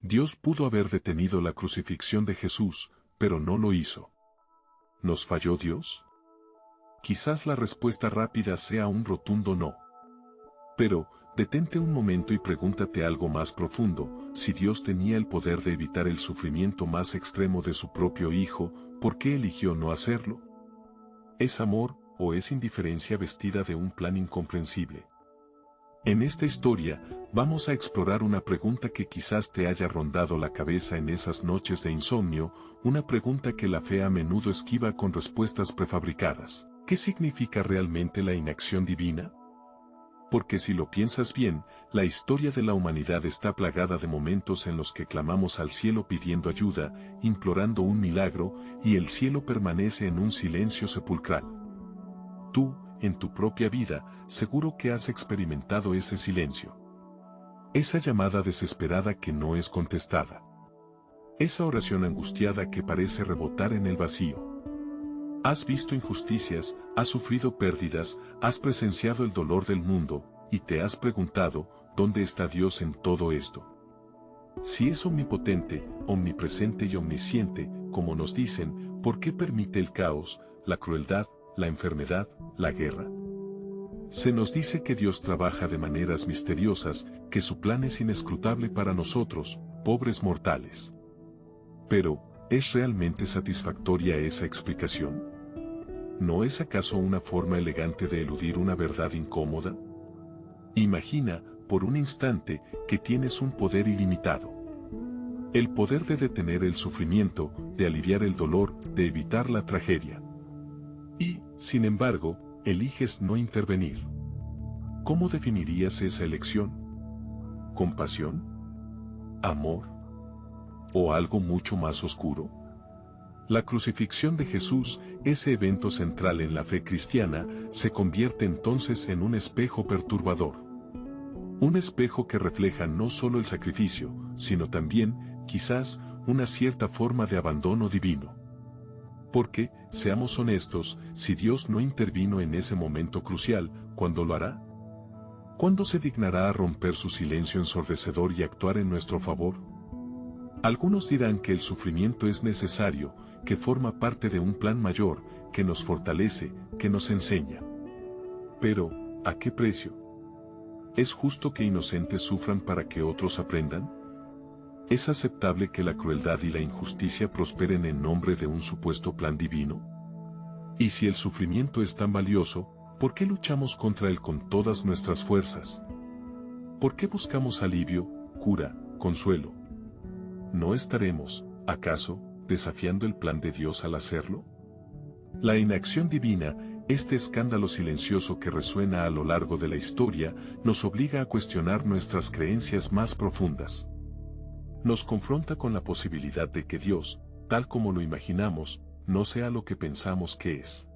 Dios pudo haber detenido la crucifixión de Jesús, pero no lo hizo. ¿Nos falló Dios? Quizás la respuesta rápida sea un rotundo no. Pero, detente un momento y pregúntate algo más profundo: si Dios tenía el poder de evitar el sufrimiento más extremo de su propio Hijo, ¿por qué eligió no hacerlo? ¿Es amor, o es indiferencia vestida de un plan incomprensible? En esta historia, vamos a explorar una pregunta que quizás te haya rondado la cabeza en esas noches de insomnio, una pregunta que la fe a menudo esquiva con respuestas prefabricadas. ¿Qué significa realmente la inacción divina? Porque si lo piensas bien, la historia de la humanidad está plagada de momentos en los que clamamos al cielo pidiendo ayuda, implorando un milagro, y el cielo permanece en un silencio sepulcral. Tú, en tu propia vida, seguro que has experimentado ese silencio. Esa llamada desesperada que no es contestada. Esa oración angustiada que parece rebotar en el vacío. Has visto injusticias, has sufrido pérdidas, has presenciado el dolor del mundo, y te has preguntado, ¿dónde está Dios en todo esto? Si es omnipotente, omnipresente y omnisciente, como nos dicen, ¿por qué permite el caos, la crueldad, la enfermedad, la guerra? Se nos dice que Dios trabaja de maneras misteriosas, que su plan es inescrutable para nosotros, pobres mortales. Pero, ¿es realmente satisfactoria esa explicación? ¿No es acaso una forma elegante de eludir una verdad incómoda? Imagina, por un instante, que tienes un poder ilimitado. El poder de detener el sufrimiento, de aliviar el dolor, de evitar la tragedia. Y, sin embargo, eliges no intervenir. ¿Cómo definirías esa elección? ¿Compasión? ¿Amor? ¿O algo mucho más oscuro? La crucifixión de Jesús, ese evento central en la fe cristiana, se convierte entonces en un espejo perturbador. Un espejo que refleja no solo el sacrificio, sino también, quizás, una cierta forma de abandono divino. Porque, seamos honestos, si Dios no intervino en ese momento crucial, ¿cuándo lo hará? ¿Cuándo se dignará a romper su silencio ensordecedor y actuar en nuestro favor? Algunos dirán que el sufrimiento es necesario, que forma parte de un plan mayor, que nos fortalece, que nos enseña. Pero, ¿a qué precio? ¿Es justo que inocentes sufran para que otros aprendan? ¿Es aceptable que la crueldad y la injusticia prosperen en nombre de un supuesto plan divino? Y si el sufrimiento es tan valioso, ¿por qué luchamos contra él con todas nuestras fuerzas? ¿Por qué buscamos alivio, cura, consuelo? ¿No estaremos, acaso, desafiando el plan de Dios al hacerlo? La inacción divina, este escándalo silencioso que resuena a lo largo de la historia, nos obliga a cuestionar nuestras creencias más profundas. Nos confronta con la posibilidad de que Dios, tal como lo imaginamos, no sea lo que pensamos que es.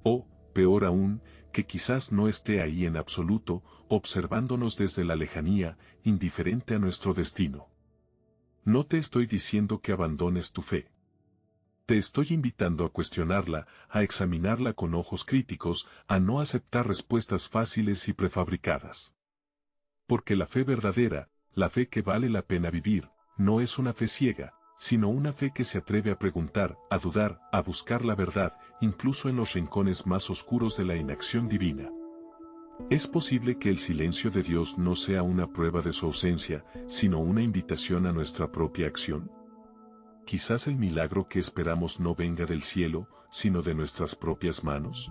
O, peor aún, que quizás no esté ahí en absoluto, observándonos desde la lejanía, indiferente a nuestro destino. No te estoy diciendo que abandones tu fe. Te estoy invitando a cuestionarla, a examinarla con ojos críticos, a no aceptar respuestas fáciles y prefabricadas. Porque la fe verdadera, la fe que vale la pena vivir, no es una fe ciega, sino una fe que se atreve a preguntar, a dudar, a buscar la verdad, incluso en los rincones más oscuros de la inacción divina. ¿Es posible que el silencio de Dios no sea una prueba de su ausencia, sino una invitación a nuestra propia acción? Quizás el milagro que esperamos no venga del cielo, sino de nuestras propias manos.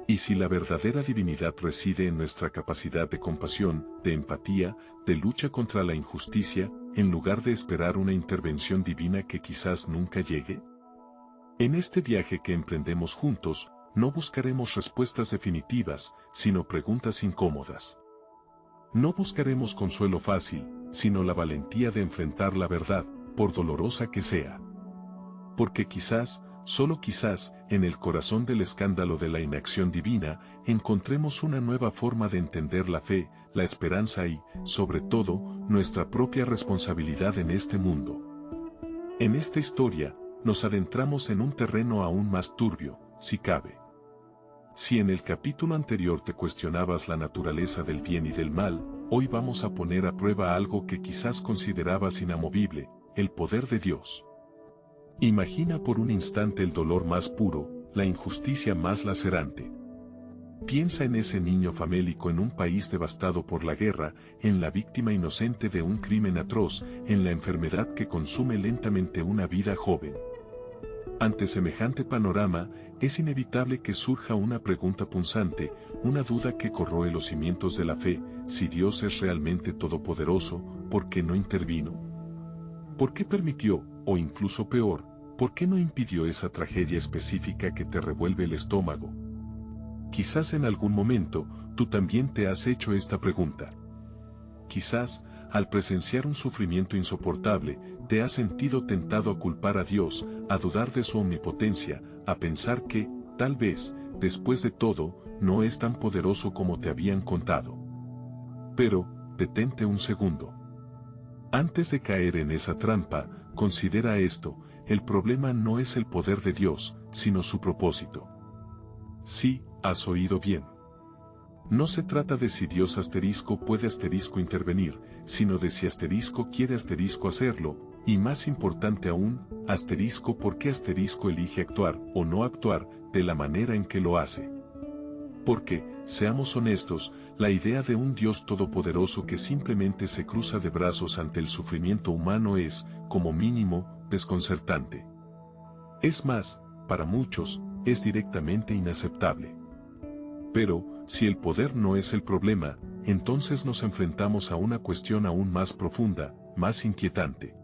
¿Y si la verdadera divinidad reside en nuestra capacidad de compasión, de empatía, de lucha contra la injusticia, en lugar de esperar una intervención divina que quizás nunca llegue? En este viaje que emprendemos juntos, no buscaremos respuestas definitivas, sino preguntas incómodas. No buscaremos consuelo fácil, sino la valentía de enfrentar la verdad, por dolorosa que sea. Porque quizás, solo quizás, en el corazón del escándalo de la inacción divina, encontremos una nueva forma de entender la fe, la esperanza y, sobre todo, nuestra propia responsabilidad en este mundo. En esta historia, nos adentramos en un terreno aún más turbio, si cabe. Si en el capítulo anterior te cuestionabas la naturaleza del bien y del mal, hoy vamos a poner a prueba algo que quizás considerabas inamovible, el poder de Dios. Imagina por un instante el dolor más puro, la injusticia más lacerante. Piensa en ese niño famélico en un país devastado por la guerra, en la víctima inocente de un crimen atroz, en la enfermedad que consume lentamente una vida joven. Ante semejante panorama, es inevitable que surja una pregunta punzante, una duda que corroe los cimientos de la fe: si Dios es realmente todopoderoso, ¿por qué no intervino? ¿Por qué permitió, o incluso peor, por qué no impidió esa tragedia específica que te revuelve el estómago? Quizás en algún momento, tú también te has hecho esta pregunta. Quizás, al presenciar un sufrimiento insoportable, te has sentido tentado a culpar a Dios, a dudar de su omnipotencia, a pensar que, tal vez, después de todo, no es tan poderoso como te habían contado. Pero, detente un segundo. Antes de caer en esa trampa, considera esto: el problema no es el poder de Dios, sino su propósito. Sí, has oído bien. No se trata de si Dios puede intervenir, sino de si quiere hacerlo, y más importante aún, por qué elige actuar o no actuar de la manera en que lo hace. Porque, seamos honestos, la idea de un Dios todopoderoso que simplemente se cruza de brazos ante el sufrimiento humano es, como mínimo, desconcertante. Es más, para muchos, es directamente inaceptable. Pero, si el poder no es el problema, entonces nos enfrentamos a una cuestión aún más profunda, más inquietante.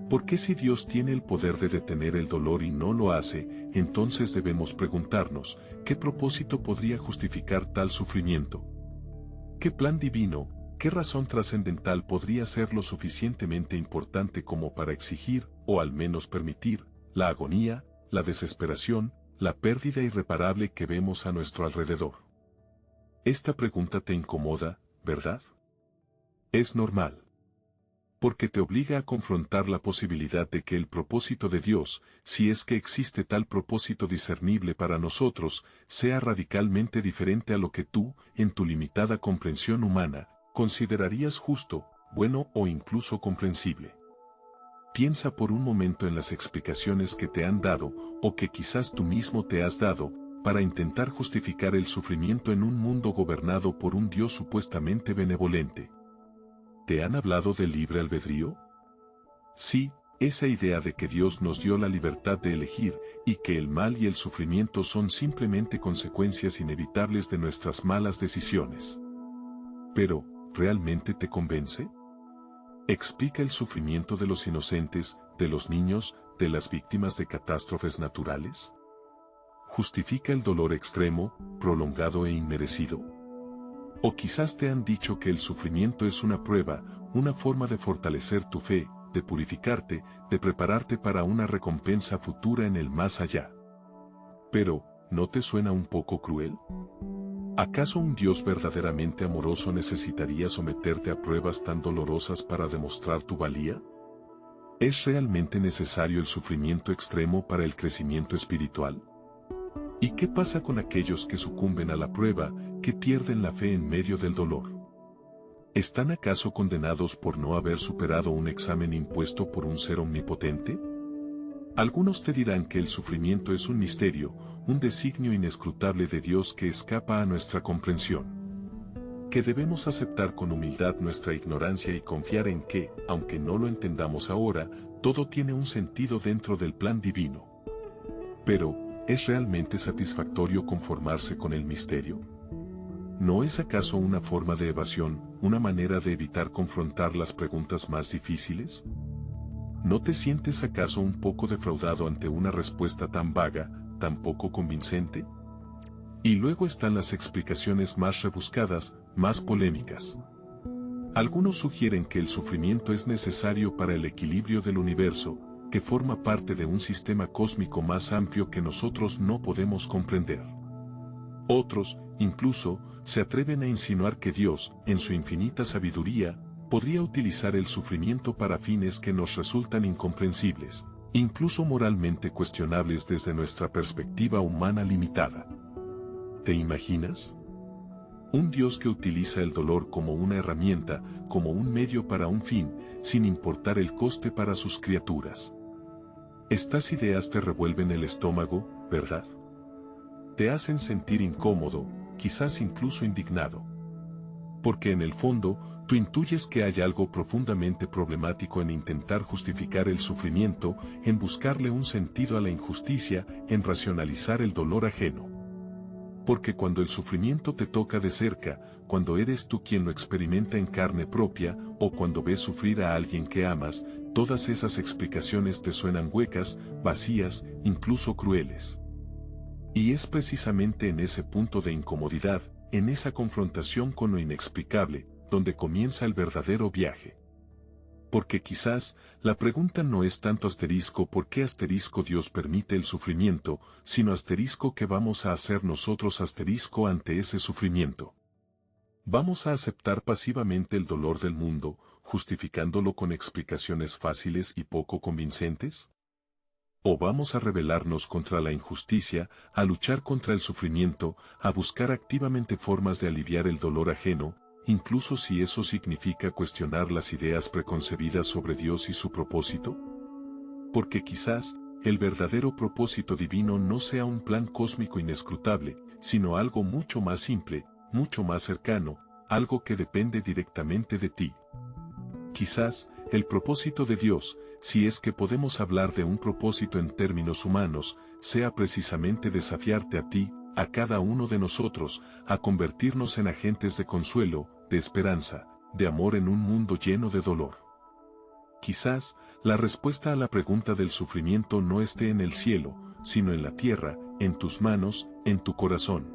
¿Por qué, si Dios tiene el poder de detener el dolor y no lo hace, entonces debemos preguntarnos: ¿qué propósito podría justificar tal sufrimiento? ¿Qué plan divino, qué razón trascendental podría ser lo suficientemente importante como para exigir, o al menos permitir, la agonía, la desesperación, la pérdida irreparable que vemos a nuestro alrededor? Esta pregunta te incomoda, ¿verdad? Es normal. Porque te obliga a confrontar la posibilidad de que el propósito de Dios, si es que existe tal propósito discernible para nosotros, sea radicalmente diferente a lo que tú, en tu limitada comprensión humana, considerarías justo, bueno o incluso comprensible. Piensa por un momento en las explicaciones que te han dado, o que quizás tú mismo te has dado, para intentar justificar el sufrimiento en un mundo gobernado por un Dios supuestamente benevolente. ¿Te han hablado del libre albedrío? Sí, esa idea de que Dios nos dio la libertad de elegir, y que el mal y el sufrimiento son simplemente consecuencias inevitables de nuestras malas decisiones. Pero, ¿realmente te convence? ¿Explica el sufrimiento de los inocentes, de los niños, de las víctimas de catástrofes naturales? ¿Justifica el dolor extremo, prolongado e inmerecido? O quizás te han dicho que el sufrimiento es una prueba, una forma de fortalecer tu fe, de purificarte, de prepararte para una recompensa futura en el más allá. Pero, ¿no te suena un poco cruel? ¿Acaso un Dios verdaderamente amoroso necesitaría someterte a pruebas tan dolorosas para demostrar tu valía? ¿Es realmente necesario el sufrimiento extremo para el crecimiento espiritual? ¿Y qué pasa con aquellos que sucumben a la prueba, que pierden la fe en medio del dolor? ¿Están acaso condenados por no haber superado un examen impuesto por un ser omnipotente? Algunos te dirán que el sufrimiento es un misterio, un designio inescrutable de Dios que escapa a nuestra comprensión. Que debemos aceptar con humildad nuestra ignorancia y confiar en que, aunque no lo entendamos ahora, todo tiene un sentido dentro del plan divino. Pero, ¿es realmente satisfactorio conformarse con el misterio? ¿No es acaso una forma de evasión, una manera de evitar confrontar las preguntas más difíciles? ¿No te sientes acaso un poco defraudado ante una respuesta tan vaga, tan poco convincente? Y luego están las explicaciones más rebuscadas, más polémicas. Algunos sugieren que el sufrimiento es necesario para el equilibrio del universo, que forma parte de un sistema cósmico más amplio que nosotros no podemos comprender. Otros, incluso, se atreven a insinuar que Dios, en su infinita sabiduría, podría utilizar el sufrimiento para fines que nos resultan incomprensibles, incluso moralmente cuestionables desde nuestra perspectiva humana limitada. ¿Te imaginas? Un Dios que utiliza el dolor como una herramienta, como un medio para un fin, sin importar el coste para sus criaturas. Estas ideas te revuelven el estómago, ¿verdad? Te hacen sentir incómodo, quizás incluso indignado. Porque en el fondo, tú intuyes que hay algo profundamente problemático en intentar justificar el sufrimiento, en buscarle un sentido a la injusticia, en racionalizar el dolor ajeno. Porque cuando el sufrimiento te toca de cerca, cuando eres tú quien lo experimenta en carne propia, o cuando ves sufrir a alguien que amas, todas esas explicaciones te suenan huecas, vacías, incluso crueles. Y es precisamente en ese punto de incomodidad, en esa confrontación con lo inexplicable, donde comienza el verdadero viaje. Porque quizás, la pregunta no es tanto asterisco por qué asterisco Dios permite el sufrimiento, sino asterisco qué vamos a hacer nosotros asterisco ante ese sufrimiento. ¿Vamos a aceptar pasivamente el dolor del mundo, justificándolo con explicaciones fáciles y poco convincentes? ¿O vamos a rebelarnos contra la injusticia, a luchar contra el sufrimiento, a buscar activamente formas de aliviar el dolor ajeno, incluso si eso significa cuestionar las ideas preconcebidas sobre Dios y su propósito? Porque quizás, el verdadero propósito divino no sea un plan cósmico inescrutable, sino algo mucho más simple, mucho más cercano, algo que depende directamente de ti. Quizás, el propósito de Dios, si es que podemos hablar de un propósito en términos humanos, sea precisamente desafiarte a ti, a cada uno de nosotros, a convertirnos en agentes de consuelo, de esperanza, de amor en un mundo lleno de dolor. Quizás, la respuesta a la pregunta del sufrimiento no esté en el cielo, sino en la tierra, en tus manos, en tu corazón.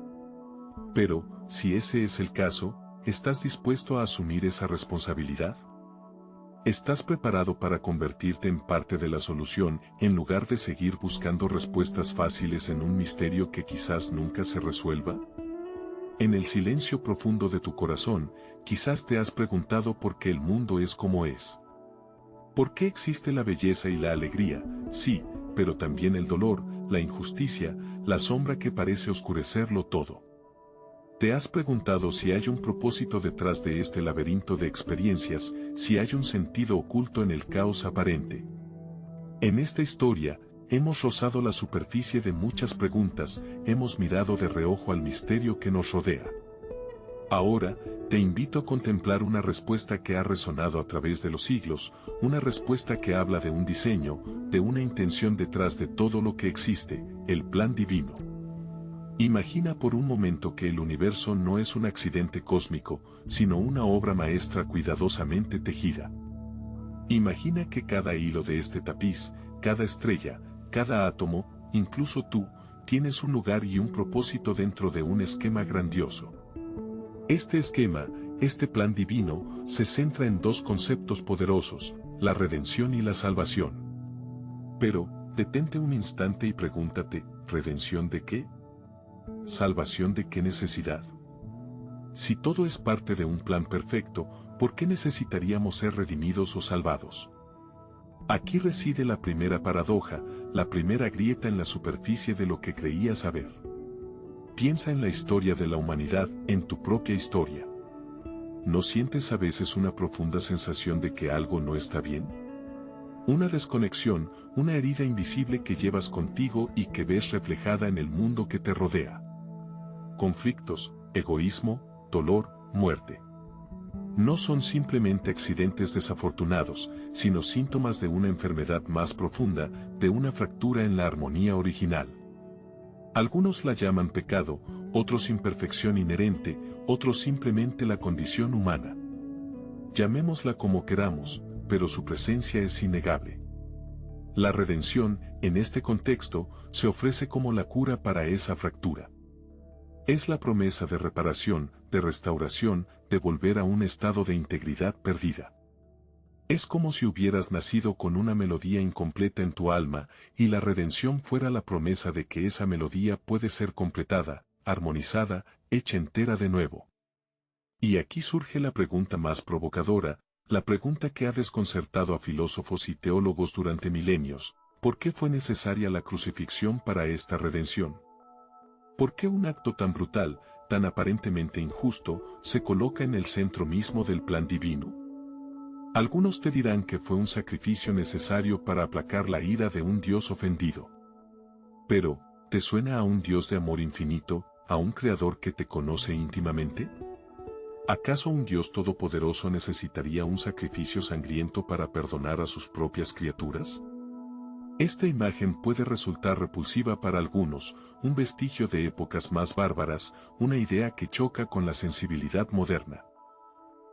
Pero, si ese es el caso, ¿estás dispuesto a asumir esa responsabilidad? ¿Estás preparado para convertirte en parte de la solución, en lugar de seguir buscando respuestas fáciles en un misterio que quizás nunca se resuelva? En el silencio profundo de tu corazón, quizás te has preguntado por qué el mundo es como es. ¿Por qué existe la belleza y la alegría? Sí, pero también el dolor, la injusticia, la sombra que parece oscurecerlo todo. ¿Te has preguntado si hay un propósito detrás de este laberinto de experiencias, si hay un sentido oculto en el caos aparente? En esta historia, hemos rozado la superficie de muchas preguntas, hemos mirado de reojo al misterio que nos rodea. Ahora, te invito a contemplar una respuesta que ha resonado a través de los siglos, una respuesta que habla de un diseño, de una intención detrás de todo lo que existe, el plan divino. Imagina por un momento que el universo no es un accidente cósmico, sino una obra maestra cuidadosamente tejida. Imagina que cada hilo de este tapiz, cada estrella, cada átomo, incluso tú, tienes un lugar y un propósito dentro de un esquema grandioso. Este esquema, este plan divino, se centra en dos conceptos poderosos, la redención y la salvación. Pero, detente un instante y pregúntate, ¿redención de qué? ¿Salvación de qué necesidad? Si todo es parte de un plan perfecto, ¿por qué necesitaríamos ser redimidos o salvados? Aquí reside la primera paradoja, la primera grieta en la superficie de lo que creías saber. Piensa en la historia de la humanidad, en tu propia historia. ¿No sientes a veces una profunda sensación de que algo no está bien? Una desconexión, una herida invisible que llevas contigo y que ves reflejada en el mundo que te rodea. Conflictos, egoísmo, dolor, muerte. No son simplemente accidentes desafortunados, sino síntomas de una enfermedad más profunda, de una fractura en la armonía original. Algunos la llaman pecado, otros imperfección inherente, otros simplemente la condición humana. Llamémosla como queramos, pero su presencia es innegable. La redención, en este contexto, se ofrece como la cura para esa fractura. Es la promesa de reparación, de restauración, de volver a un estado de integridad perdida. Es como si hubieras nacido con una melodía incompleta en tu alma, y la redención fuera la promesa de que esa melodía puede ser completada, armonizada, hecha entera de nuevo. Y aquí surge la pregunta más provocadora, la pregunta que ha desconcertado a filósofos y teólogos durante milenios: ¿por qué fue necesaria la crucifixión para esta redención? ¿Por qué un acto tan brutal, tan aparentemente injusto, se coloca en el centro mismo del plan divino? Algunos te dirán que fue un sacrificio necesario para aplacar la ira de un Dios ofendido. Pero, ¿te suena a un Dios de amor infinito, a un Creador que te conoce íntimamente? ¿Acaso un Dios todopoderoso necesitaría un sacrificio sangriento para perdonar a sus propias criaturas? Esta imagen puede resultar repulsiva para algunos, un vestigio de épocas más bárbaras, una idea que choca con la sensibilidad moderna.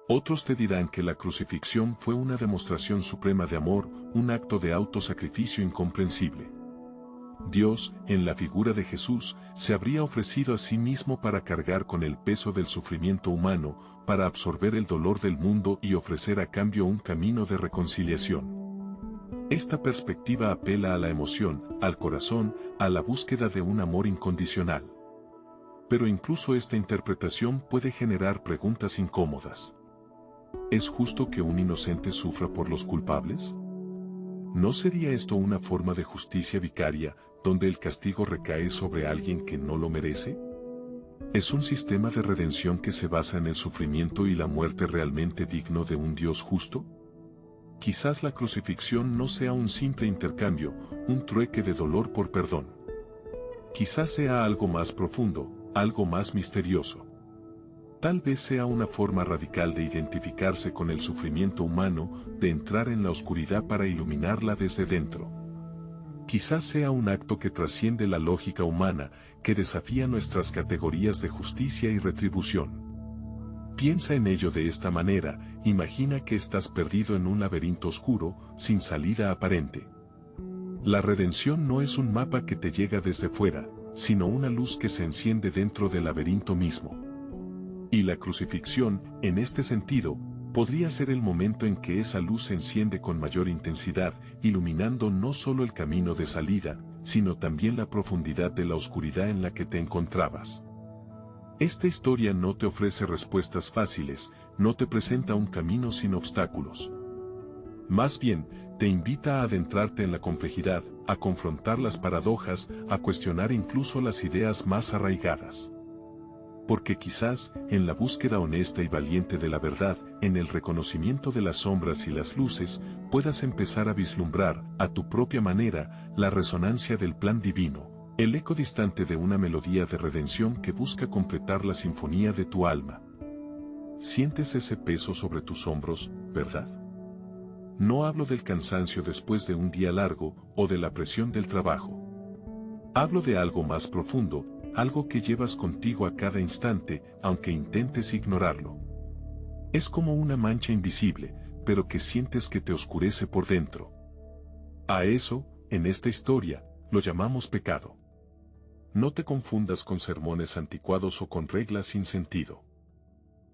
Otros te dirán que la crucifixión fue una demostración suprema de amor, un acto de autosacrificio incomprensible. Dios, en la figura de Jesús, se habría ofrecido a sí mismo para cargar con el peso del sufrimiento humano, para absorber el dolor del mundo y ofrecer a cambio un camino de reconciliación. Esta perspectiva apela a la emoción, al corazón, a la búsqueda de un amor incondicional. Pero incluso esta interpretación puede generar preguntas incómodas. ¿Es justo que un inocente sufra por los culpables? ¿No sería esto una forma de justicia vicaria, donde el castigo recae sobre alguien que no lo merece? ¿Es un sistema de redención que se basa en el sufrimiento y la muerte realmente digno de un Dios justo? Quizás la crucifixión no sea un simple intercambio, un trueque de dolor por perdón. Quizás sea algo más profundo, algo más misterioso. Tal vez sea una forma radical de identificarse con el sufrimiento humano, de entrar en la oscuridad para iluminarla desde dentro. Quizás sea un acto que trasciende la lógica humana, que desafía nuestras categorías de justicia y retribución. Piensa en ello de esta manera, imagina que estás perdido en un laberinto oscuro, sin salida aparente. La redención no es un mapa que te llega desde fuera, sino una luz que se enciende dentro del laberinto mismo. Y la crucifixión, en este sentido, podría ser el momento en que esa luz se enciende con mayor intensidad, iluminando no solo el camino de salida, sino también la profundidad de la oscuridad en la que te encontrabas. Esta historia no te ofrece respuestas fáciles, no te presenta un camino sin obstáculos. Más bien, te invita a adentrarte en la complejidad, a confrontar las paradojas, a cuestionar incluso las ideas más arraigadas. Porque quizás, en la búsqueda honesta y valiente de la verdad, en el reconocimiento de las sombras y las luces, puedas empezar a vislumbrar, a tu propia manera, la resonancia del plan divino. El eco distante de una melodía de redención que busca completar la sinfonía de tu alma. Sientes ese peso sobre tus hombros, ¿verdad? No hablo del cansancio después de un día largo, o de la presión del trabajo. Hablo de algo más profundo, algo que llevas contigo a cada instante, aunque intentes ignorarlo. Es como una mancha invisible, pero que sientes que te oscurece por dentro. A eso, en esta historia, lo llamamos pecado. No te confundas con sermones anticuados o con reglas sin sentido.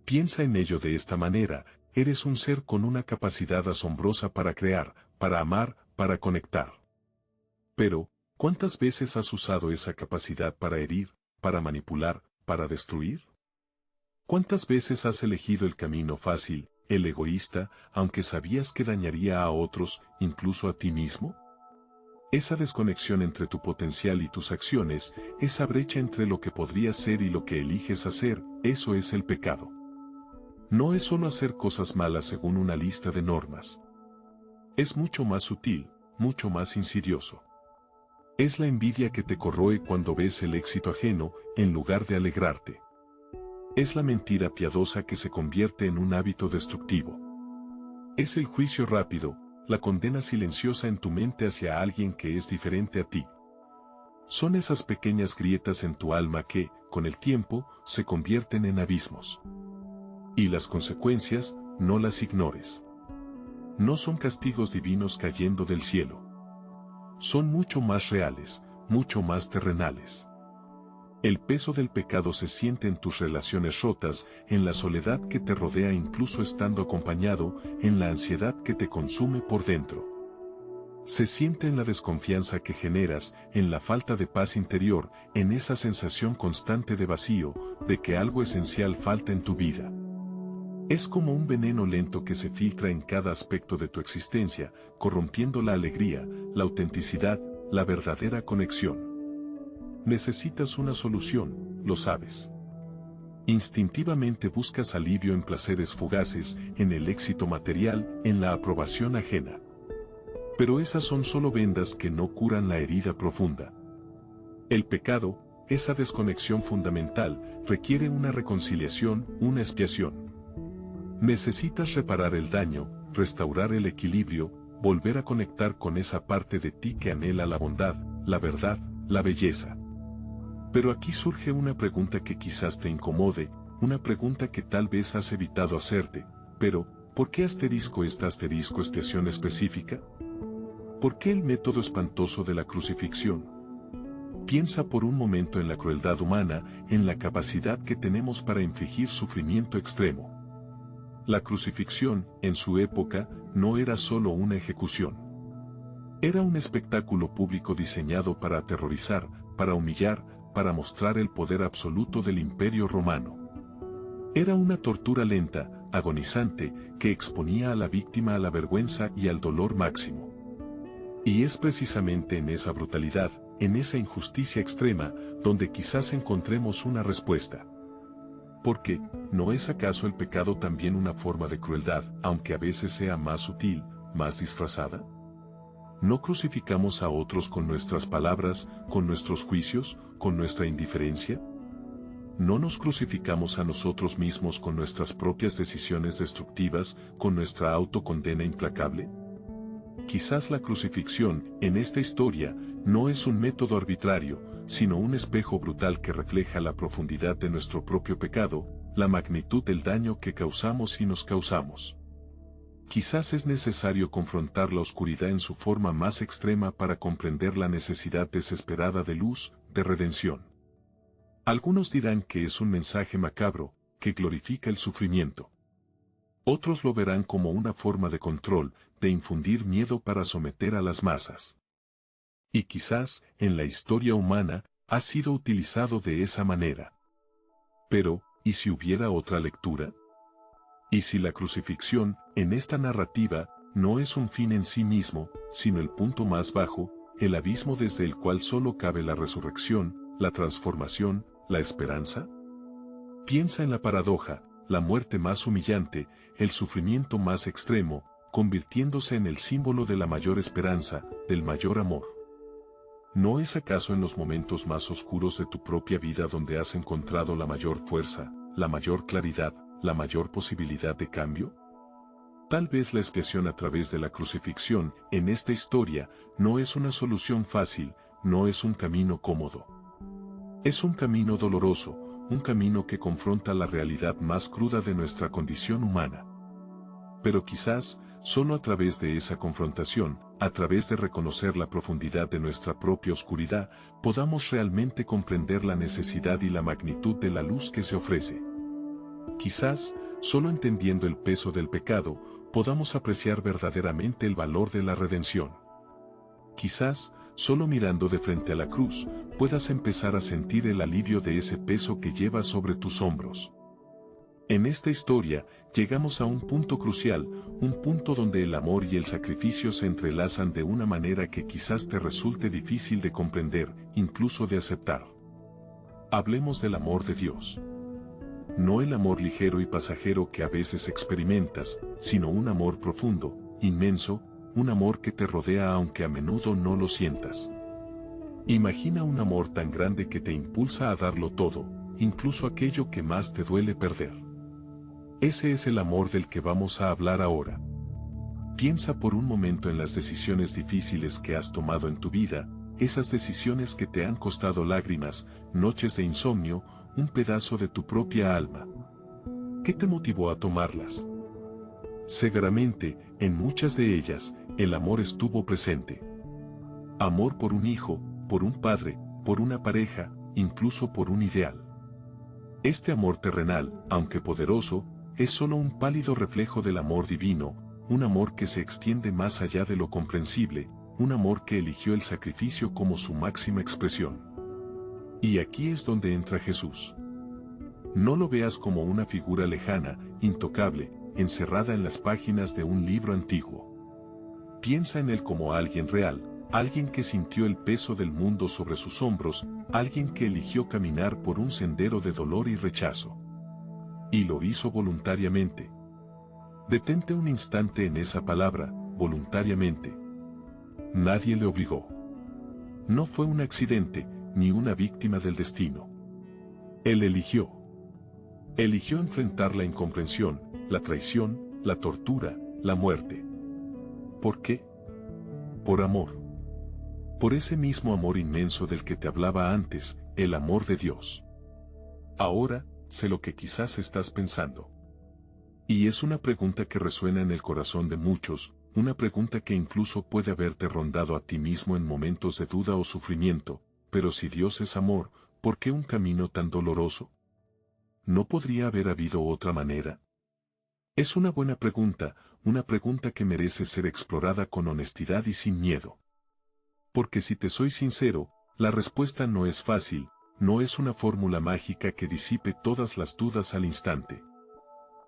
Piensa en ello de esta manera, eres un ser con una capacidad asombrosa para crear, para amar, para conectar. Pero, ¿cuántas veces has usado esa capacidad para herir, para manipular, para destruir? ¿Cuántas veces has elegido el camino fácil, el egoísta, aunque sabías que dañaría a otros, incluso a ti mismo? Esa desconexión entre tu potencial y tus acciones, esa brecha entre lo que podrías ser y lo que eliges hacer, eso es el pecado. No es solo hacer cosas malas según una lista de normas. Es mucho más sutil, mucho más insidioso. Es la envidia que te corroe cuando ves el éxito ajeno, en lugar de alegrarte. Es la mentira piadosa que se convierte en un hábito destructivo. Es el juicio rápido, la condena silenciosa en tu mente hacia alguien que es diferente a ti. Son esas pequeñas grietas en tu alma que, con el tiempo, se convierten en abismos. Y las consecuencias, no las ignores. No son castigos divinos cayendo del cielo. Son mucho más reales, mucho más terrenales. El peso del pecado se siente en tus relaciones rotas, en la soledad que te rodea incluso estando acompañado, en la ansiedad que te consume por dentro. Se siente en la desconfianza que generas, en la falta de paz interior, en esa sensación constante de vacío, de que algo esencial falta en tu vida. Es como un veneno lento que se filtra en cada aspecto de tu existencia, corrompiendo la alegría, la autenticidad, la verdadera conexión. Necesitas una solución, lo sabes. Instintivamente buscas alivio en placeres fugaces, en el éxito material, en la aprobación ajena. Pero esas son solo vendas que no curan la herida profunda. El pecado, esa desconexión fundamental, requiere una reconciliación, una expiación. Necesitas reparar el daño, restaurar el equilibrio, volver a conectar con esa parte de ti que anhela la bondad, la verdad, la belleza. Pero aquí surge una pregunta que quizás te incomode, una pregunta que tal vez has evitado hacerte, pero, ¿por qué esta expiación específica? ¿Por qué el método espantoso de la crucifixión? Piensa por un momento en la crueldad humana, en la capacidad que tenemos para infligir sufrimiento extremo. La crucifixión, en su época, no era solo una ejecución. Era un espectáculo público diseñado para aterrorizar, para humillar, para mostrar el poder absoluto del Imperio Romano. Era una tortura lenta, agonizante, que exponía a la víctima a la vergüenza y al dolor máximo. Y es precisamente en esa brutalidad, en esa injusticia extrema, donde quizás encontremos una respuesta. Porque, ¿no es acaso el pecado también una forma de crueldad, aunque a veces sea más sutil, más disfrazada? ¿No crucificamos a otros con nuestras palabras, con nuestros juicios, con nuestra indiferencia? ¿No nos crucificamos a nosotros mismos con nuestras propias decisiones destructivas, con nuestra autocondena implacable? Quizás la crucifixión, en esta historia, no es un método arbitrario, sino un espejo brutal que refleja la profundidad de nuestro propio pecado, la magnitud del daño que causamos y nos causamos. Quizás es necesario confrontar la oscuridad en su forma más extrema para comprender la necesidad desesperada de luz, de redención. Algunos dirán que es un mensaje macabro, que glorifica el sufrimiento. Otros lo verán como una forma de control, de infundir miedo para someter a las masas. Y quizás, en la historia humana, ha sido utilizado de esa manera. Pero, ¿y si hubiera otra lectura? ¿Y si la crucifixión, en esta narrativa, no es un fin en sí mismo, sino el punto más bajo, el abismo desde el cual solo cabe la resurrección, la transformación, la esperanza? Piensa en la paradoja, la muerte más humillante, el sufrimiento más extremo, convirtiéndose en el símbolo de la mayor esperanza, del mayor amor. ¿No es acaso en los momentos más oscuros de tu propia vida donde has encontrado la mayor fuerza, la mayor claridad, la mayor posibilidad de cambio? Tal vez la expiación a través de la crucifixión, en esta historia, no es una solución fácil, no es un camino cómodo. Es un camino doloroso, un camino que confronta la realidad más cruda de nuestra condición humana. Pero quizás, solo a través de esa confrontación, a través de reconocer la profundidad de nuestra propia oscuridad, podamos realmente comprender la necesidad y la magnitud de la luz que se ofrece. Quizás, solo entendiendo el peso del pecado, podamos apreciar verdaderamente el valor de la redención. Quizás, solo mirando de frente a la cruz, puedas empezar a sentir el alivio de ese peso que llevas sobre tus hombros. En esta historia, llegamos a un punto crucial, un punto donde el amor y el sacrificio se entrelazan de una manera que quizás te resulte difícil de comprender, incluso de aceptar. Hablemos del amor de Dios. No el amor ligero y pasajero que a veces experimentas, sino un amor profundo, inmenso, un amor que te rodea aunque a menudo no lo sientas. Imagina un amor tan grande que te impulsa a darlo todo, incluso aquello que más te duele perder. Ese es el amor del que vamos a hablar ahora. Piensa por un momento en las decisiones difíciles que has tomado en tu vida, esas decisiones que te han costado lágrimas, noches de insomnio, un pedazo de tu propia alma. ¿Qué te motivó a tomarlas? Seguramente, en muchas de ellas, el amor estuvo presente. Amor por un hijo, por un padre, por una pareja, incluso por un ideal. Este amor terrenal, aunque poderoso, es solo un pálido reflejo del amor divino, un amor que se extiende más allá de lo comprensible, un amor que eligió el sacrificio como su máxima expresión. Y aquí es donde entra Jesús. No lo veas como una figura lejana, intocable, encerrada en las páginas de un libro antiguo. Piensa en él como alguien real, alguien que sintió el peso del mundo sobre sus hombros, alguien que eligió caminar por un sendero de dolor y rechazo. Y lo hizo voluntariamente. Detente un instante en esa palabra, voluntariamente. Nadie le obligó. No fue un accidente, ni una víctima del destino. Él eligió. Eligió enfrentar la incomprensión, la traición, la tortura, la muerte. ¿Por qué? Por amor. Por ese mismo amor inmenso del que te hablaba antes, el amor de Dios. Ahora, sé lo que quizás estás pensando. Y es una pregunta que resuena en el corazón de muchos, una pregunta que incluso puede haberte rondado a ti mismo en momentos de duda o sufrimiento, pero si Dios es amor, ¿por qué un camino tan doloroso? ¿No podría haber habido otra manera? Es una buena pregunta, una pregunta que merece ser explorada con honestidad y sin miedo. Porque si te soy sincero, la respuesta no es fácil, no es una fórmula mágica que disipe todas las dudas al instante.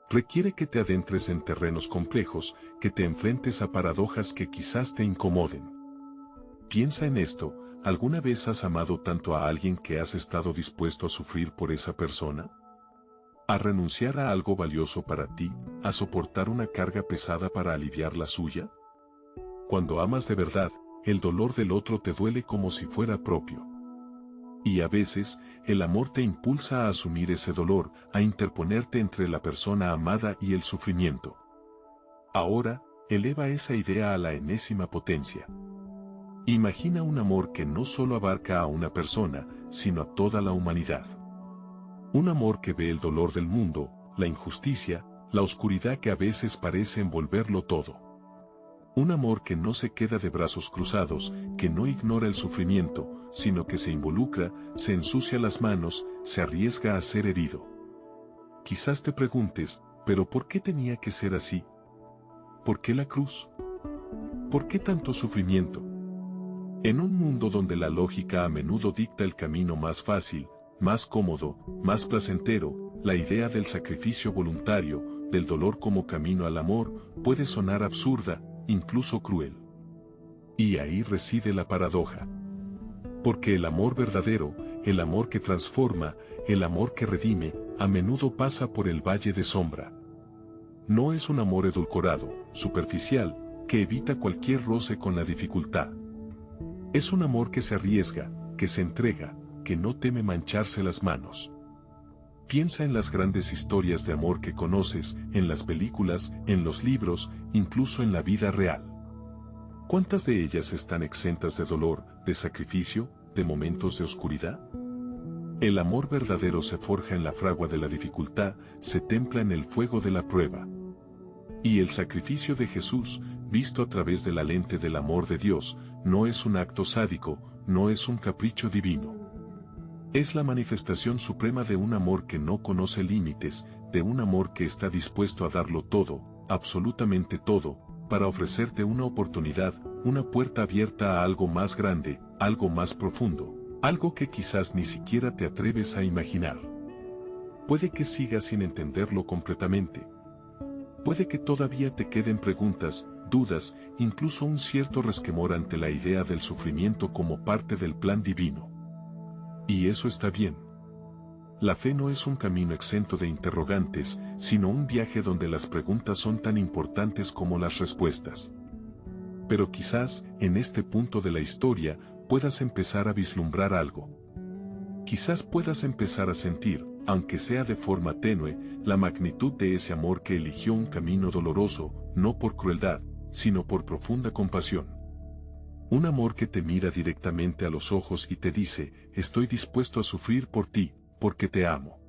Requiere que te adentres en terrenos complejos, que te enfrentes a paradojas que quizás te incomoden. Piensa en esto, ¿alguna vez has amado tanto a alguien que has estado dispuesto a sufrir por esa persona? ¿A renunciar a algo valioso para ti, a soportar una carga pesada para aliviar la suya? Cuando amas de verdad, el dolor del otro te duele como si fuera propio. Y a veces, el amor te impulsa a asumir ese dolor, a interponerte entre la persona amada y el sufrimiento. Ahora, eleva esa idea a la enésima potencia. Imagina un amor que no solo abarca a una persona, sino a toda la humanidad. Un amor que ve el dolor del mundo, la injusticia, la oscuridad que a veces parece envolverlo todo. Un amor que no se queda de brazos cruzados, que no ignora el sufrimiento, sino que se involucra, se ensucia las manos, se arriesga a ser herido. Quizás te preguntes, ¿pero por qué tenía que ser así? ¿Por qué la cruz? ¿Por qué tanto sufrimiento? En un mundo donde la lógica a menudo dicta el camino más fácil, más cómodo, más placentero, la idea del sacrificio voluntario, del dolor como camino al amor, puede sonar absurda, incluso cruel. Y ahí reside la paradoja. Porque el amor verdadero, el amor que transforma, el amor que redime, a menudo pasa por el valle de sombra. No es un amor edulcorado, superficial, que evita cualquier roce con la dificultad. Es un amor que se arriesga, que se entrega, que no teme mancharse las manos. Piensa en las grandes historias de amor que conoces, en las películas, en los libros, incluso en la vida real. ¿Cuántas de ellas están exentas de dolor, de sacrificio, de momentos de oscuridad? El amor verdadero se forja en la fragua de la dificultad, se templa en el fuego de la prueba. Y el sacrificio de Jesús, visto a través de la lente del amor de Dios, no es un acto sádico, no es un capricho divino. Es la manifestación suprema de un amor que no conoce límites, de un amor que está dispuesto a darlo todo, absolutamente todo, para ofrecerte una oportunidad, una puerta abierta a algo más grande, algo más profundo, algo que quizás ni siquiera te atreves a imaginar. Puede que sigas sin entenderlo completamente. Puede que todavía te queden preguntas, dudas, incluso un cierto resquemor ante la idea del sufrimiento como parte del plan divino. Y eso está bien. La fe no es un camino exento de interrogantes, sino un viaje donde las preguntas son tan importantes como las respuestas. Pero quizás, en este punto de la historia, puedas empezar a vislumbrar algo. Quizás puedas empezar a sentir, aunque sea de forma tenue, la magnitud de ese amor que eligió un camino doloroso, no por crueldad, sino por profunda compasión. Un amor que te mira directamente a los ojos y te dice, estoy dispuesto a sufrir por ti, porque te amo.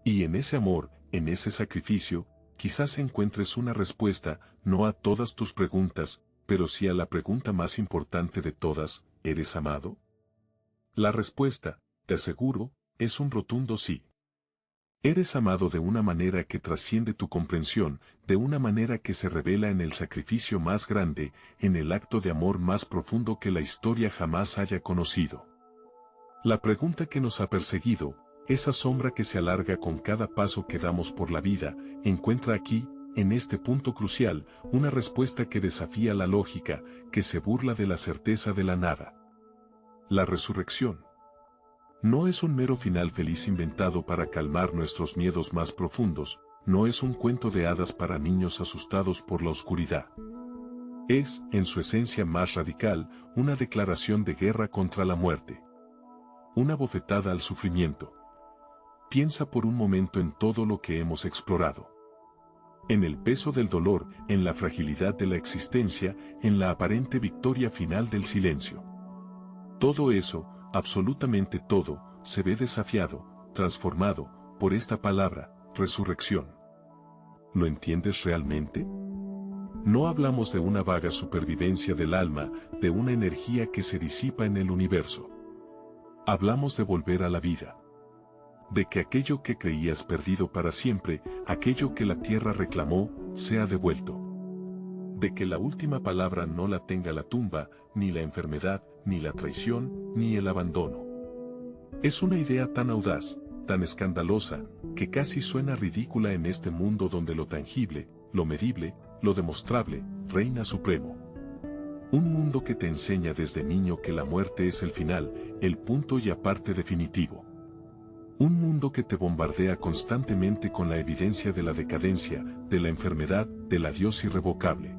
Y en ese amor, en ese sacrificio, quizás encuentres una respuesta, no a todas tus preguntas, pero sí a la pregunta más importante de todas, ¿eres amado? La respuesta, te aseguro, es un rotundo sí. Eres amado de una manera que trasciende tu comprensión, de una manera que se revela en el sacrificio más grande, en el acto de amor más profundo que la historia jamás haya conocido. La pregunta que nos ha perseguido, esa sombra que se alarga con cada paso que damos por la vida, encuentra aquí, en este punto crucial, una respuesta que desafía la lógica, que se burla de la certeza de la nada. La resurrección. No es un mero final feliz inventado para calmar nuestros miedos más profundos, no es un cuento de hadas para niños asustados por la oscuridad. Es, en su esencia más radical, una declaración de guerra contra la muerte. Una bofetada al sufrimiento. Piensa por un momento en todo lo que hemos explorado. En el peso del dolor, en la fragilidad de la existencia, en la aparente victoria final del silencio. Todo eso, absolutamente todo, se ve desafiado, transformado, por esta palabra, resurrección. ¿Lo entiendes realmente? No hablamos de una vaga supervivencia del alma, de una energía que se disipa en el universo. Hablamos de volver a la vida. De que aquello que creías perdido para siempre, aquello que la tierra reclamó, sea devuelto. De que la última palabra no la tenga la tumba, ni la enfermedad, ni la traición, ni el abandono. Es una idea tan audaz, tan escandalosa, que casi suena ridícula en este mundo donde lo tangible, lo medible, lo demostrable, reina supremo. Un mundo que te enseña desde niño que la muerte es el final, el punto y aparte definitivo. Un mundo que te bombardea constantemente con la evidencia de la decadencia, de la enfermedad, del adiós irrevocable.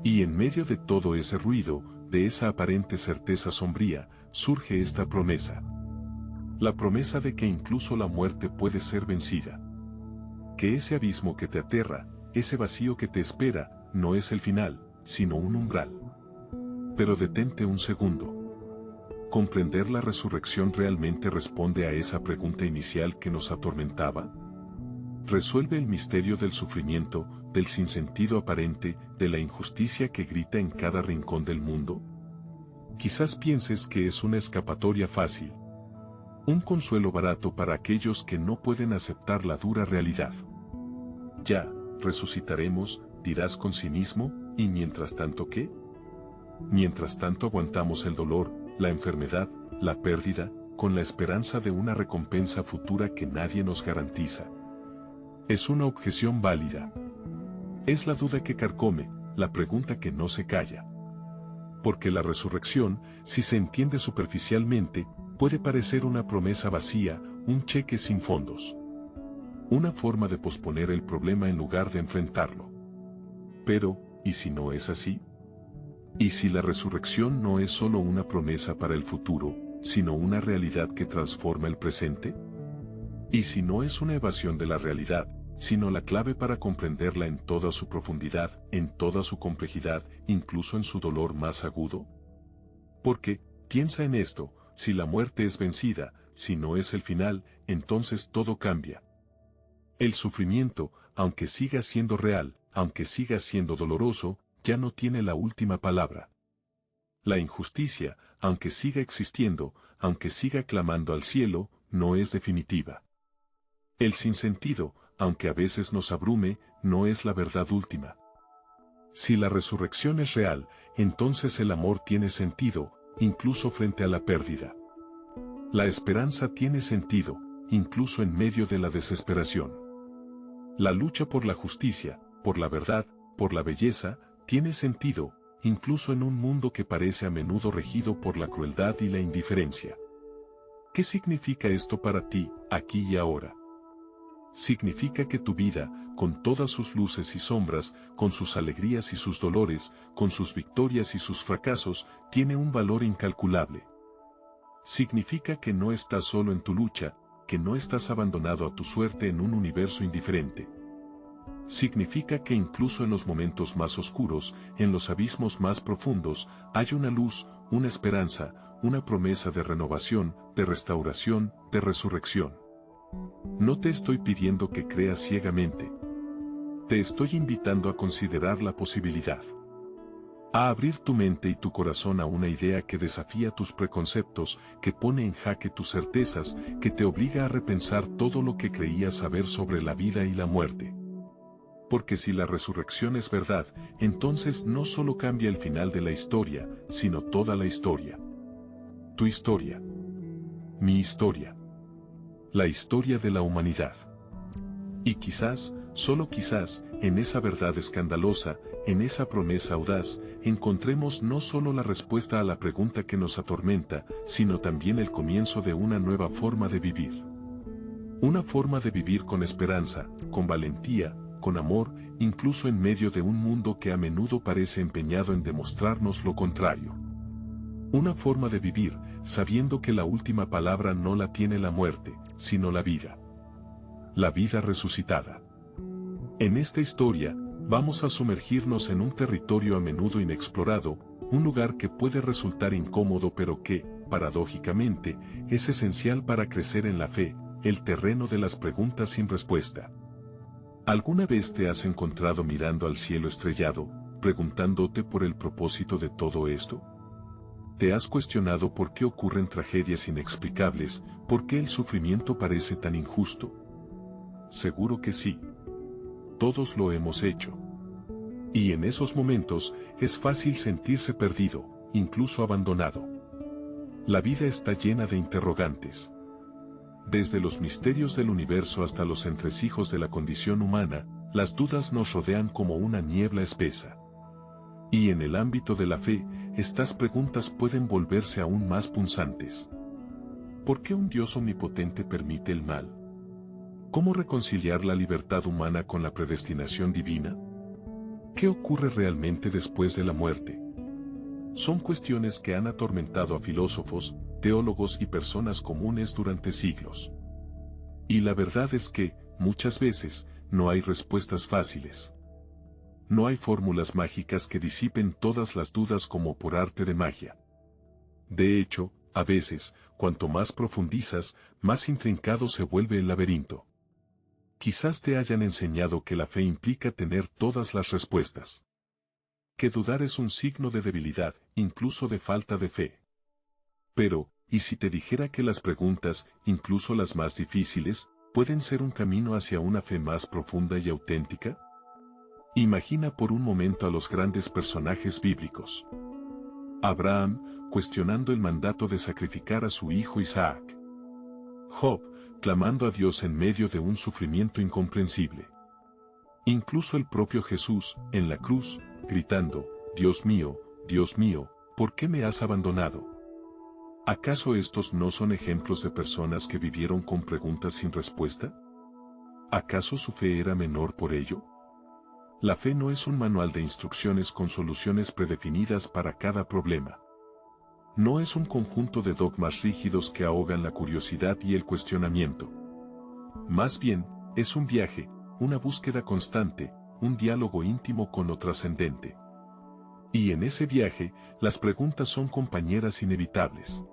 Y en medio de todo ese ruido, de esa aparente certeza sombría, surge esta promesa. La promesa de que incluso la muerte puede ser vencida. Que ese abismo que te aterra, ese vacío que te espera, no es el final, sino un umbral. Pero detente un segundo. ¿Comprender la resurrección realmente responde a esa pregunta inicial que nos atormentaba? ¿Resuelve el misterio del sufrimiento, del sinsentido aparente, de la injusticia que grita en cada rincón del mundo? Quizás pienses que es una escapatoria fácil. Un consuelo barato para aquellos que no pueden aceptar la dura realidad. Ya, resucitaremos, dirás con cinismo, ¿y mientras tanto qué? Mientras tanto aguantamos el dolor, la enfermedad, la pérdida, con la esperanza de una recompensa futura que nadie nos garantiza. Es una objeción válida. Es la duda que carcome, la pregunta que no se calla. Porque la resurrección, si se entiende superficialmente, puede parecer una promesa vacía, un cheque sin fondos. Una forma de posponer el problema en lugar de enfrentarlo. Pero, ¿y si no es así? ¿Y si la resurrección no es solo una promesa para el futuro, sino una realidad que transforma el presente? ¿Y si no es una evasión de la realidad, sino la clave para comprenderla en toda su profundidad, en toda su complejidad, incluso en su dolor más agudo? Porque, piensa en esto, si la muerte es vencida, si no es el final, entonces todo cambia. El sufrimiento, aunque siga siendo real, aunque siga siendo doloroso, ya no tiene la última palabra. La injusticia, aunque siga existiendo, aunque siga clamando al cielo, no es definitiva. El sinsentido, aunque a veces nos abrume, no es la verdad última. Si la resurrección es real, entonces el amor tiene sentido, incluso frente a la pérdida. La esperanza tiene sentido, incluso en medio de la desesperación. La lucha por la justicia, por la verdad, por la belleza, tiene sentido, incluso en un mundo que parece a menudo regido por la crueldad y la indiferencia. ¿Qué significa esto para ti, aquí y ahora? Significa que tu vida, con todas sus luces y sombras, con sus alegrías y sus dolores, con sus victorias y sus fracasos, tiene un valor incalculable. Significa que no estás solo en tu lucha, que no estás abandonado a tu suerte en un universo indiferente. Significa que incluso en los momentos más oscuros, en los abismos más profundos, hay una luz, una esperanza, una promesa de renovación, de restauración, de resurrección. No te estoy pidiendo que creas ciegamente. Te estoy invitando a considerar la posibilidad. A abrir tu mente y tu corazón a una idea que desafía tus preconceptos, que pone en jaque tus certezas, que te obliga a repensar todo lo que creías saber sobre la vida y la muerte. Porque si la resurrección es verdad, entonces no solo cambia el final de la historia, sino toda la historia. Tu historia. Mi historia. La historia de la humanidad. Y quizás, solo quizás, en esa verdad escandalosa, en esa promesa audaz, encontremos no solo la respuesta a la pregunta que nos atormenta, sino también el comienzo de una nueva forma de vivir. Una forma de vivir con esperanza, con valentía, con amor, incluso en medio de un mundo que a menudo parece empeñado en demostrarnos lo contrario. Una forma de vivir, sabiendo que la última palabra no la tiene la muerte, sino la vida. La vida resucitada. En esta historia, vamos a sumergirnos en un territorio a menudo inexplorado, un lugar que puede resultar incómodo pero que, paradójicamente, es esencial para crecer en la fe, el terreno de las preguntas sin respuesta. ¿Alguna vez te has encontrado mirando al cielo estrellado, preguntándote por el propósito de todo esto? ¿Te has cuestionado por qué ocurren tragedias inexplicables, por qué el sufrimiento parece tan injusto? Seguro que sí. Todos lo hemos hecho. Y en esos momentos, es fácil sentirse perdido, incluso abandonado. La vida está llena de interrogantes. Desde los misterios del universo hasta los entresijos de la condición humana, las dudas nos rodean como una niebla espesa. Y en el ámbito de la fe, estas preguntas pueden volverse aún más punzantes. ¿Por qué un Dios omnipotente permite el mal? ¿Cómo reconciliar la libertad humana con la predestinación divina? ¿Qué ocurre realmente después de la muerte? Son cuestiones que han atormentado a filósofos, teólogos y personas comunes durante siglos. Y la verdad es que, muchas veces, no hay respuestas fáciles. No hay fórmulas mágicas que disipen todas las dudas como por arte de magia. De hecho, a veces, cuanto más profundizas, más intrincado se vuelve el laberinto. Quizás te hayan enseñado que la fe implica tener todas las respuestas. Que dudar es un signo de debilidad, incluso de falta de fe. Pero, ¿y si te dijera que las preguntas, incluso las más difíciles, pueden ser un camino hacia una fe más profunda y auténtica? Imagina por un momento a los grandes personajes bíblicos. Abraham, cuestionando el mandato de sacrificar a su hijo Isaac. Job, clamando a Dios en medio de un sufrimiento incomprensible. Incluso el propio Jesús, en la cruz, gritando, Dios mío, ¿por qué me has abandonado? ¿Acaso estos no son ejemplos de personas que vivieron con preguntas sin respuesta? ¿Acaso su fe era menor por ello? La fe no es un manual de instrucciones con soluciones predefinidas para cada problema. No es un conjunto de dogmas rígidos que ahogan la curiosidad y el cuestionamiento. Más bien, es un viaje, una búsqueda constante, un diálogo íntimo con lo trascendente. Y en ese viaje, las preguntas son compañeras inevitables.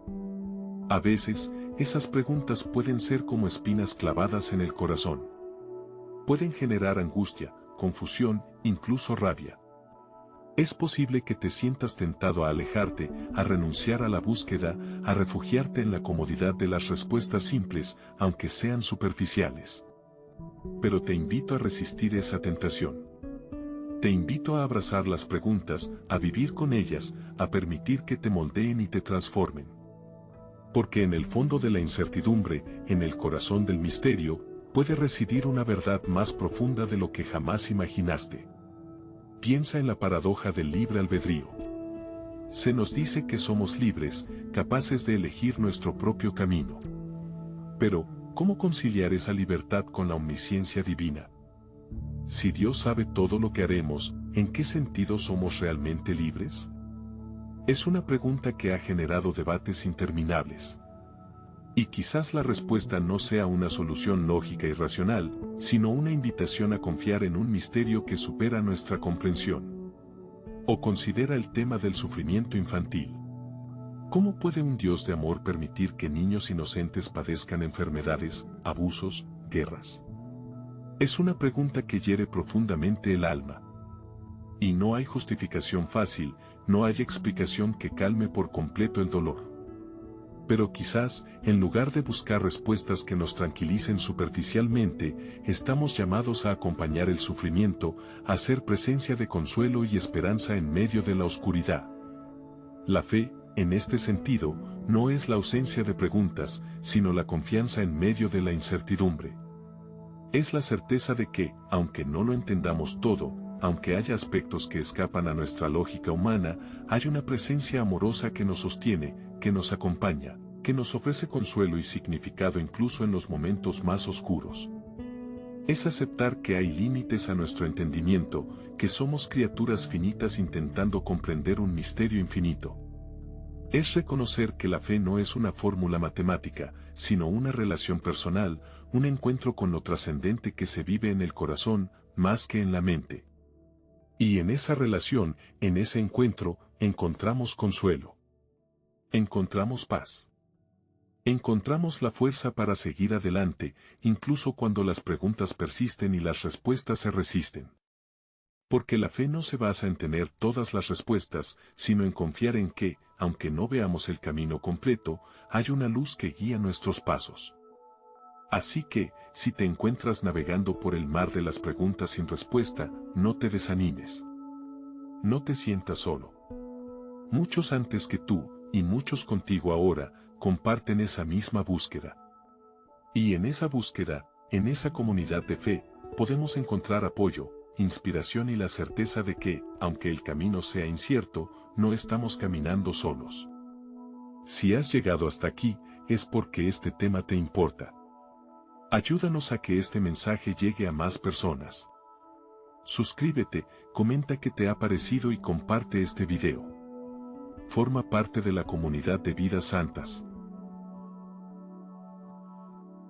A veces, esas preguntas pueden ser como espinas clavadas en el corazón. Pueden generar angustia, confusión, incluso rabia. Es posible que te sientas tentado a alejarte, a renunciar a la búsqueda, a refugiarte en la comodidad de las respuestas simples, aunque sean superficiales. Pero te invito a resistir esa tentación. Te invito a abrazar las preguntas, a vivir con ellas, a permitir que te moldeen y te transformen. Porque en el fondo de la incertidumbre, en el corazón del misterio, puede residir una verdad más profunda de lo que jamás imaginaste. Piensa en la paradoja del libre albedrío. Se nos dice que somos libres, capaces de elegir nuestro propio camino. Pero, ¿cómo conciliar esa libertad con la omnisciencia divina? Si Dios sabe todo lo que haremos, ¿en qué sentido somos realmente libres? Es una pregunta que ha generado debates interminables. Y quizás la respuesta no sea una solución lógica y racional, sino una invitación a confiar en un misterio que supera nuestra comprensión. O considera el tema del sufrimiento infantil. ¿Cómo puede un Dios de amor permitir que niños inocentes padezcan enfermedades, abusos, guerras? Es una pregunta que hiere profundamente el alma. Y no hay justificación fácil, no hay explicación que calme por completo el dolor. Pero quizás, en lugar de buscar respuestas que nos tranquilicen superficialmente, estamos llamados a acompañar el sufrimiento, a ser presencia de consuelo y esperanza en medio de la oscuridad. La fe, en este sentido, no es la ausencia de preguntas, sino la confianza en medio de la incertidumbre. Es la certeza de que, aunque no lo entendamos todo, aunque haya aspectos que escapan a nuestra lógica humana, hay una presencia amorosa que nos sostiene, que nos acompaña, que nos ofrece consuelo y significado incluso en los momentos más oscuros. Es aceptar que hay límites a nuestro entendimiento, que somos criaturas finitas intentando comprender un misterio infinito. Es reconocer que la fe no es una fórmula matemática, sino una relación personal, un encuentro con lo trascendente que se vive en el corazón, más que en la mente. Y en esa relación, en ese encuentro, encontramos consuelo. Encontramos paz. Encontramos la fuerza para seguir adelante, incluso cuando las preguntas persisten y las respuestas se resisten. Porque la fe no se basa en tener todas las respuestas, sino en confiar en que, aunque no veamos el camino completo, hay una luz que guía nuestros pasos. Así que, si te encuentras navegando por el mar de las preguntas sin respuesta, no te desanimes. No te sientas solo. Muchos antes que tú, y muchos contigo ahora, comparten esa misma búsqueda. Y en esa búsqueda, en esa comunidad de fe, podemos encontrar apoyo, inspiración y la certeza de que, aunque el camino sea incierto, no estamos caminando solos. Si has llegado hasta aquí, es porque este tema te importa. Ayúdanos a que este mensaje llegue a más personas. Suscríbete, comenta qué te ha parecido y comparte este video. Forma parte de la comunidad de Vidas Santas.